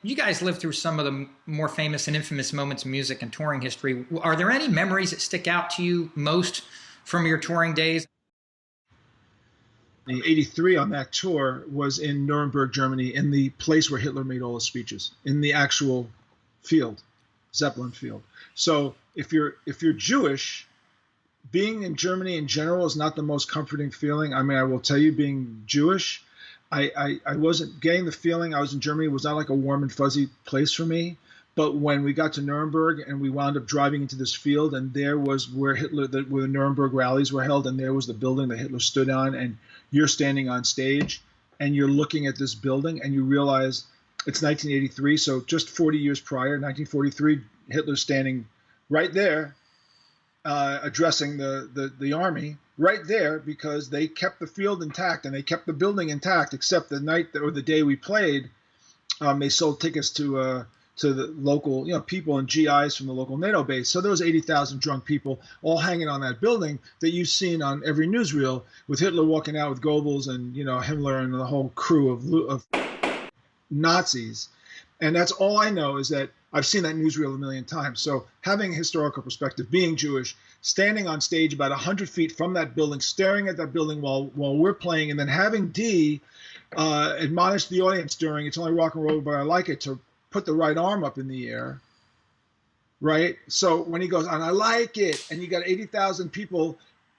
You guys lived through some of the more famous and infamous moments in music and touring history. Are there any memories that stick out to you most from your touring days? The 83 on that tour was in Nuremberg, Germany, in the place where Hitler made all his speeches, in the actual field, Zeppelin field. So if you're Jewish, being in Germany in general is not the most comforting feeling. I mean, I will tell you, being Jewish, I wasn't getting the feeling I was in Germany. It was not like a warm and fuzzy place for me. But when we got to Nuremberg and we wound up driving into this field, and there was where where the Nuremberg rallies were held, and there was the building that Hitler stood on, and you're standing on stage, and you're looking at this building, and you realize it's 1983, so just 40 years prior, 1943, Hitler's standing right there, addressing the army right there, because they kept the field intact and they kept the building intact, except the night or the day we played, they sold tickets to the local, people and GIs from the local NATO base. So there was 80,000 drunk people all hanging on that building that you've seen on every newsreel, with Hitler walking out with Goebbels and, Himmler and the whole crew of Nazis. And that's all I know, is that I've seen that newsreel a million times. So having a historical perspective, being Jewish, standing on stage about 100 feet from that building, staring at that building while we're playing, and then having Dee admonish the audience during "It's Only Rock and Roll, But I Like It" to put the right arm up in the air, right? So when he goes, "And I like it," and you got 80,000 people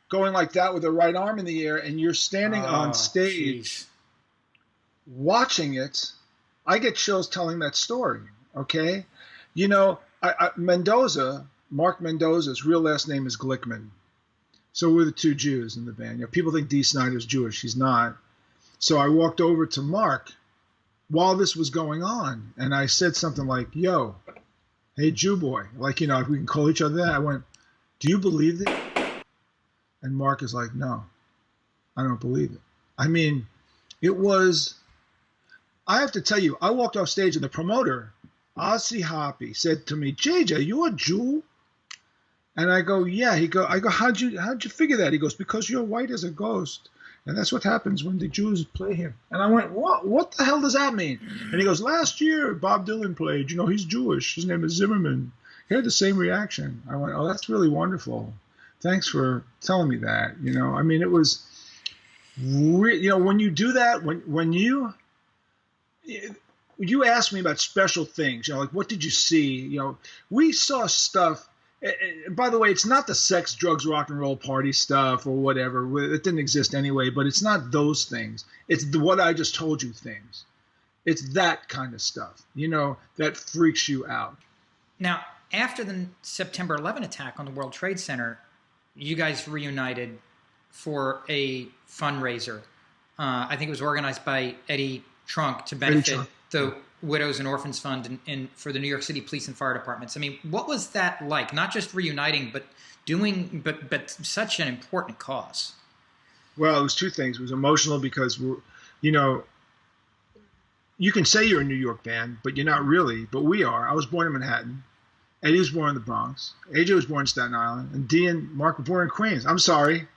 going like that with their right arm in the air, and you're standing on stage watching it, I get chills telling that story, okay? Mendoza, Mark Mendoza's real last name is Glickman. So we're the two Jews in the band. People think Dee Snider's Jewish. He's not. So I walked over to Mark while this was going on, and I said something like, "Yo, hey, Jew boy," like, we can call each other that. I went, "Do you believe it?" And Mark is like, "No, I don't believe it." I mean, it was, I have to tell you, I walked off stage and the promoter, Ozzy Hoppy, said to me, "JJ, you a Jew?" And I go, "Yeah." I go, how'd you figure that? He goes, "Because you're white as a ghost. And that's what happens when the Jews play here." And I went, what the hell does that mean? And he goes, "Last year, Bob Dylan played, he's Jewish. His name is Zimmerman." He had the same reaction. I went, "Oh, that's really wonderful. Thanks for telling me that." I mean, it was, when you do that, when you asked me about special things, like, what did you see? We saw stuff. And by the way, it's not the sex, drugs, rock and roll party stuff or whatever. It didn't exist anyway, but it's not those things. It's what I just told you things. It's that kind of stuff, that freaks you out. Now, after the September 11 attack on the World Trade Center, you guys reunited for a fundraiser. I think it was organized by Eddie Trunk to benefit the Widows and Orphans Fund and for the New York City Police and Fire Departments. I mean, what was that like? Not just reuniting, but but such an important cause. Well, it was two things. It was emotional because you can say you're a New York band, but you're not really. But we are. I was born in Manhattan. Eddie was born in the Bronx. AJ was born in Staten Island, and Dee and Mark were born in Queens. I'm sorry,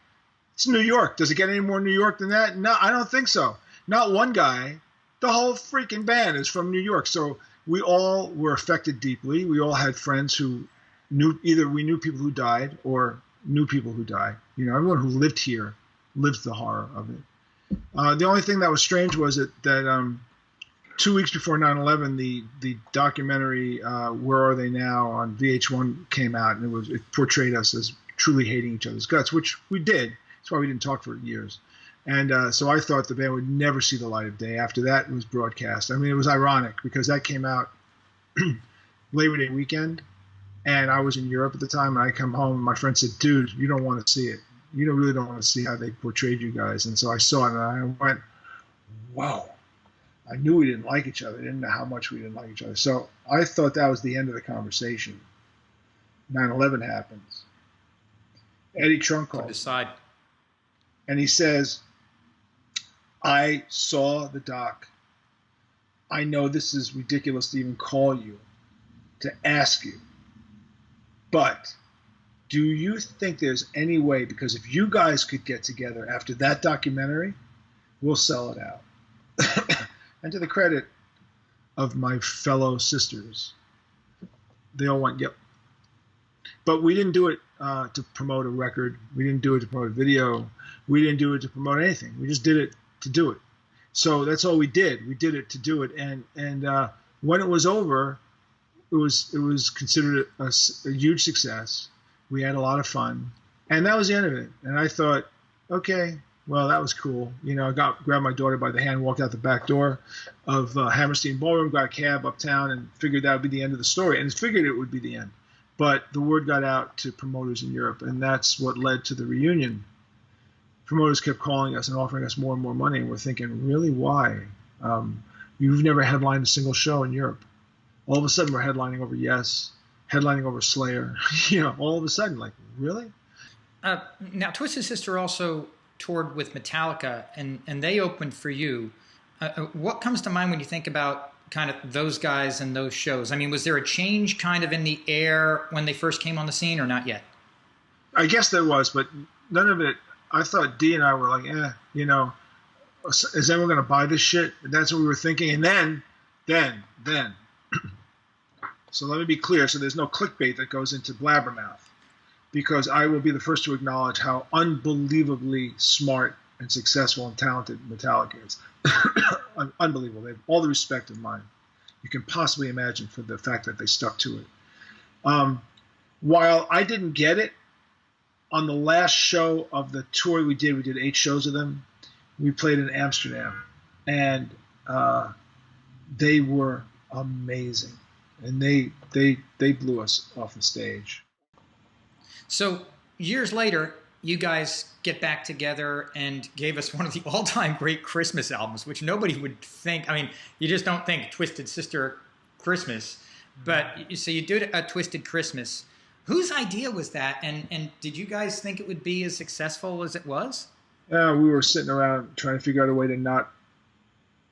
it's New York. Does it get any more New York than that? No, I don't think so. Not one guy. The whole freaking band is from New York. So we all were affected deeply. We all had friends who we knew people who died or knew people who died. Everyone who lived here lived the horror of it. The only thing that was strange was that 2 weeks before 9/11, the documentary Where Are They Now on VH1 came out, and it portrayed us as truly hating each other's guts, which we did. That's why we didn't talk for years. And so I thought the band would never see the light of day after that was broadcast. I mean, it was ironic because that came out Labor Day weekend, and I was in Europe at the time, and I come home, and my friend said, "Dude, you don't want to see it. You really don't want to see how they portrayed you guys." And so I saw it, and I went, "Wow." I knew we didn't like each other. I didn't know how much we didn't like each other. So I thought that was the end of the conversation. 9/11 happens. Eddie Trunk calls. And he says, "I saw the doc. I know this is ridiculous to even call you, to ask you, but do you think there's any way, because if you guys could get together after that documentary, we'll sell it out." And to the credit of my fellow sisters. They all went, yep. But we didn't do it to promote a record. We didn't do it to promote a video. We didn't do it to promote anything. We just did it to do it. So that's all we did. We did it to do it. And when it was over, it was considered a huge success. We had a lot of fun, and that was the end of it. And I thought, okay, well, that was cool. You know, I grabbed my daughter by the hand, walked out the back door of Hammerstein Ballroom, got a cab uptown, and figured that would be the end of the story. And figured it would be the end. But the word got out to promoters in Europe, and that's what led to the reunion. Promoters kept calling us and offering us more and more money, and we're thinking, really, why? You've never headlined a single show in Europe. All of a sudden, we're headlining over Yes, headlining over Slayer. You know, all of a sudden, like, really? Now, Twisted Sister also toured with Metallica, and they opened for you. What comes to mind when you think about kind of those guys and those shows? I mean, was there a change kind of in the air when they first came on the scene, or not yet? I guess there was, but none of it. I thought Dee and I were like, you know, is anyone going to buy this shit? And that's what we were thinking. And then. So let me be clear. So there's no clickbait that goes into blabbermouth, because I will be the first to acknowledge how unbelievably smart and successful and talented Metallica is. Unbelievable. They have all the respect of mine you can possibly imagine for the fact that they stuck to it. While I didn't get it, on the last show of the tour we did 8 shows of them. We played in Amsterdam, and they were amazing, and they blew us off the stage. So years later, you guys get back together and gave us one of the all-time great Christmas albums, which nobody would think. I mean, you just don't think Twisted Sister Christmas, but so you did a Twisted Christmas. Whose idea was that, and did you guys think it would be as successful as it was? We were sitting around trying to figure out a way to not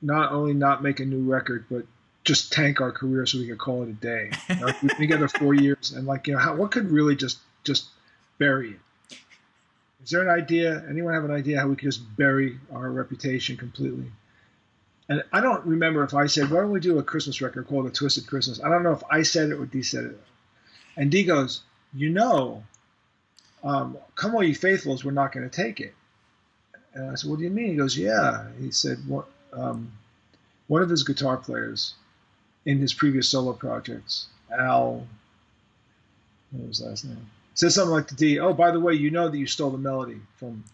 only not make a new record, but just tank our career so we could call it a day. You know, we've been together 4 years, and like, you know, what could really just bury it? Is there an idea? Anyone have an idea how we could just bury our reputation completely? And I don't remember if I said, why don't we do a Christmas record called A Twisted Christmas? I don't know if I said it or Dee said it. And Dee goes, you know, Come All Ye Faithfuls, we're not going to take it. And I said, what do you mean? He goes, yeah. He said, one of his guitar players in his previous solo projects, Al, what was his last name? Said something like to Dee, oh, by the way, you know that you stole the melody from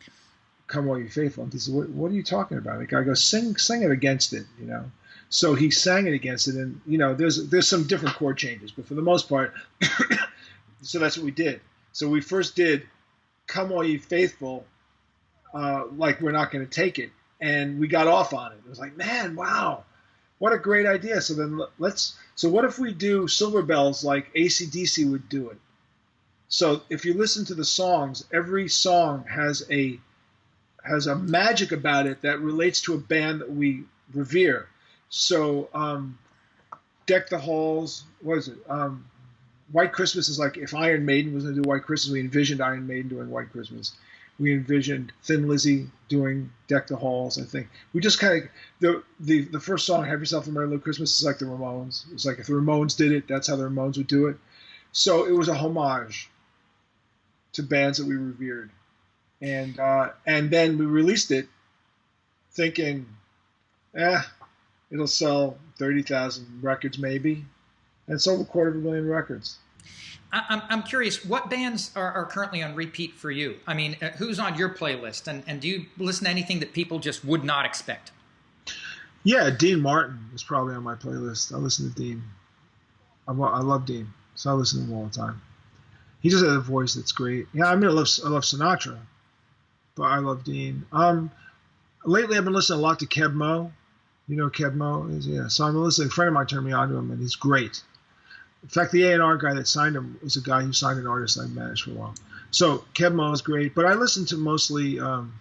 Come All Ye Faithful. And he said, what are you talking about? The guy goes, sing it against it, you know. So he sang it against it, and you know, there's some different chord changes, but for the most part, so that's what we did. So we first did Come All Ye Faithful, like we're not going to take it, and we got off on it. It was like, man, wow, what a great idea. So then so what if we do Silver Bells like AC/DC would do it? So if you listen to the songs, every song has a magic about it that relates to a band that we revere. So Deck the Halls, what is it? White Christmas is like if Iron Maiden was going to do White Christmas, we envisioned Iron Maiden doing White Christmas. We envisioned Thin Lizzy doing Deck the Halls, I think. We just kind of, the first song, Have Yourself a Merry Little Christmas, is like the Ramones. It's like if the Ramones did it, that's how the Ramones would do it. So it was a homage to bands that we revered. And then we released it thinking, it'll sell 30,000 records maybe, and sold 250,000 records. I'm curious, what bands are currently on repeat for you? I mean, who's on your playlist, and do you listen to anything that people just would not expect? Yeah, Dean Martin is probably on my playlist. I listen to Dean. I love Dean, so I listen to him all the time. He just has a voice that's great. Yeah, I mean, I love Sinatra, but I love Dean. Lately, I've been listening a lot to Keb Mo. You know who Keb Mo is? Yeah. So I'm listening. A friend of mine turned me on to him, and he's great. In fact, the A&R guy that signed him is a guy who signed an artist I managed for a while. So Keb Mo is great, but I listen to mostly. I'm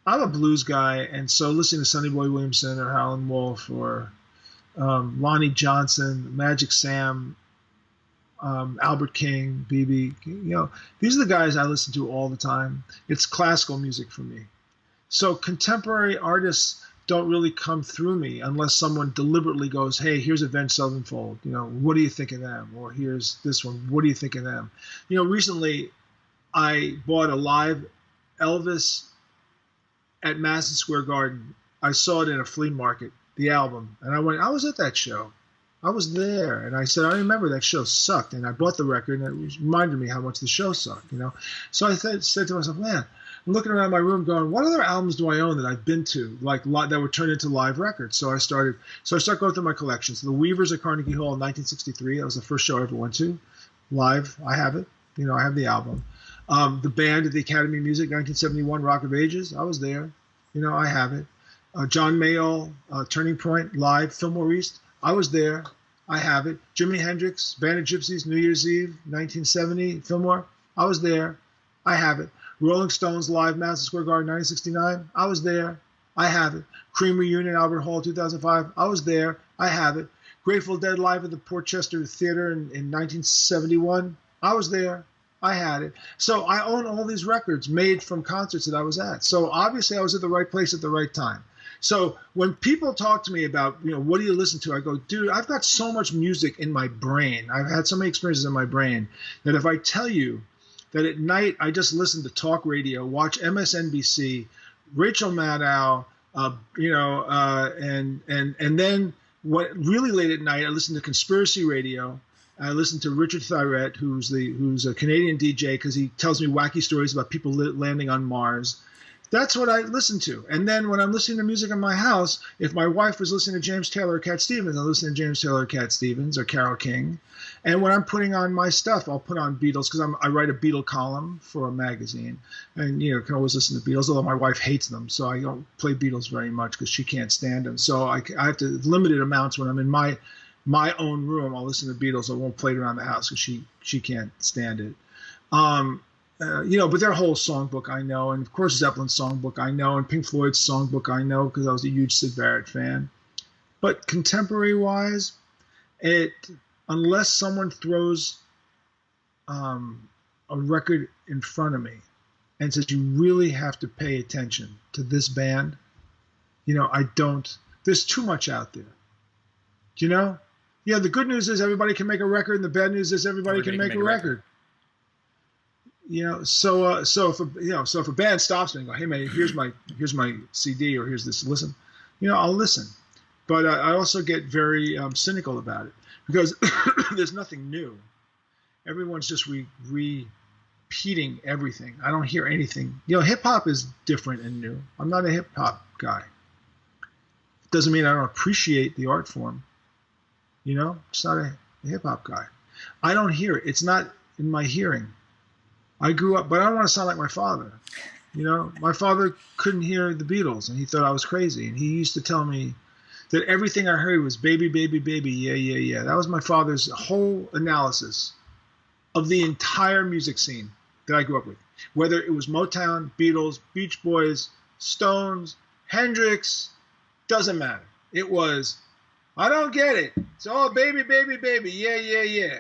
a blues guy, and so listening to Sonny Boy Williamson or Howlin' Wolf or Lonnie Johnson, Magic Sam, Albert King, BB, you know, these are the guys I listen to all the time. It's classical music for me. So contemporary artists don't really come through me unless someone deliberately goes, hey, here's Avenged Sevenfold. You know, what do you think of them? Or here's this one. What do you think of them? You know, recently I bought a live Elvis at Madison Square Garden. I saw it in a flea market, the album. And I was at that show. I was there. And I said, I remember that show sucked. And I bought the record, and it reminded me how much the show sucked, you know. So I said to myself, man, I'm looking around my room going, what other albums do I own that I've been to, like that were turned into live records? So I started going through my collection. So the Weavers at Carnegie Hall in 1963, that was the first show I ever went to. Live, I have it. You know, I have the album. The band at the Academy of Music, 1971, Rock of Ages, I was there. You know, I have it. John Mayall, Turning Point, live, Fillmore East, I was there. I have it. Jimi Hendrix, Band of Gypsies, New Year's Eve, 1970, Fillmore, I was there. I have it. Rolling Stones live, Madison Square Garden, 1969. I was there. I have it. Cream reunion, Albert Hall, 2005. I was there. I have it. Grateful Dead live at the Portchester Theater in 1971. I was there. I had it. So I own all these records made from concerts that I was at. So obviously I was at the right place at the right time. So when people talk to me about, you know, what do you listen to? I go, dude, I've got so much music in my brain. I've had so many experiences in my brain that if I tell you that at night I just listen to talk radio, watch MSNBC, Rachel Maddow, and then what really late at night I listen to conspiracy radio. I listen to Richard Thyrett, who's a Canadian DJ, because he tells me wacky stories about people landing on Mars. That's what I listen to. And then when I'm listening to music in my house, if my wife was listening to James Taylor or Cat Stevens, I'll listen to James Taylor or Cat Stevens or Carole King. And when I'm putting on my stuff, I'll put on Beatles, because I write a Beatle column for a magazine. And, you know, can always listen to Beatles, although my wife hates them. So I don't play Beatles very much because she can't stand them. So I have to limited amounts when I'm in my own room. I'll listen to Beatles. I won't play it around the house because she can't stand it. But their whole songbook I know, and of course Zeppelin's songbook I know, and Pink Floyd's songbook I know because I was a huge Syd Barrett fan. But contemporary-wise, unless someone throws a record in front of me and says you really have to pay attention to this band, you know, I don't. There's too much out there, you know. Yeah, the good news is everybody can make a record, and the bad news is everybody can make a record. You know, so if a band stops me and go, hey man, here's my CD, or here's this, listen, you know, I'll listen. But I also get very cynical about it because there's nothing new. Everyone's just repeating everything. I don't hear anything. You know, hip hop is different and new. I'm not a hip hop guy. It doesn't mean I don't appreciate the art form. You know, it's not a hip hop guy. I don't hear it. It's not in my hearing. I grew up, but I don't want to sound like my father. You know, my father couldn't hear the Beatles, and he thought I was crazy. And he used to tell me that everything I heard was baby, baby, baby, yeah, yeah, yeah. That was my father's whole analysis of the entire music scene that I grew up with. Whether it was Motown, Beatles, Beach Boys, Stones, Hendrix, doesn't matter. It was, I don't get it. It's all baby, baby, baby, yeah, yeah, yeah.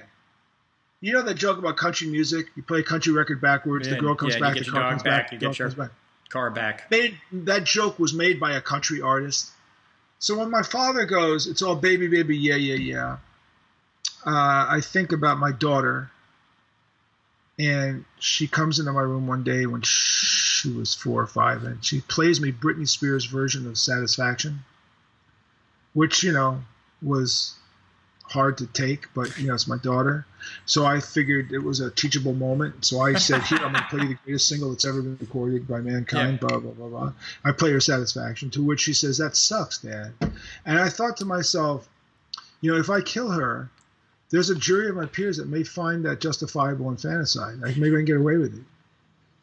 You know that joke about country music? You play a country record backwards, the girl comes back, the car comes back, you get your car back. That joke was made by a country artist. So when my father goes, it's all baby, baby, yeah, yeah, yeah, I think about my daughter, and she comes into my room one day when she was 4 or 5, and she plays me Britney Spears' version of Satisfaction, which, you know, was hard to take, but, you know, it's my daughter. So I figured it was a teachable moment. So I said, here, I'm going to play the greatest single that's ever been recorded by mankind, blah, blah, blah, blah. I play her Satisfaction, to which she says, that sucks, Dad. And I thought to myself, you know, if I kill her, there's a jury of my peers that may find that justifiable infanticide. Maybe I can get away with it.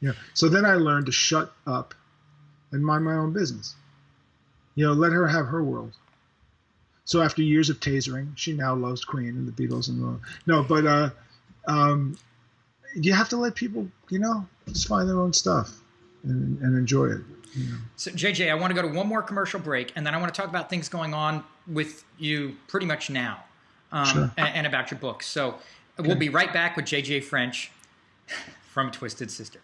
You know, so then I learned to shut up and mind my own business. You know, let her have her world. So after years of tasering, she now loves Queen and the Beatles and you have to let people, you know, just find their own stuff and enjoy it. You know. So JJ, I want to go to one more commercial break, and then I want to talk about things going on with you pretty much now, sure. and about your books. So we'll be right back with JJ French from Twisted Sister.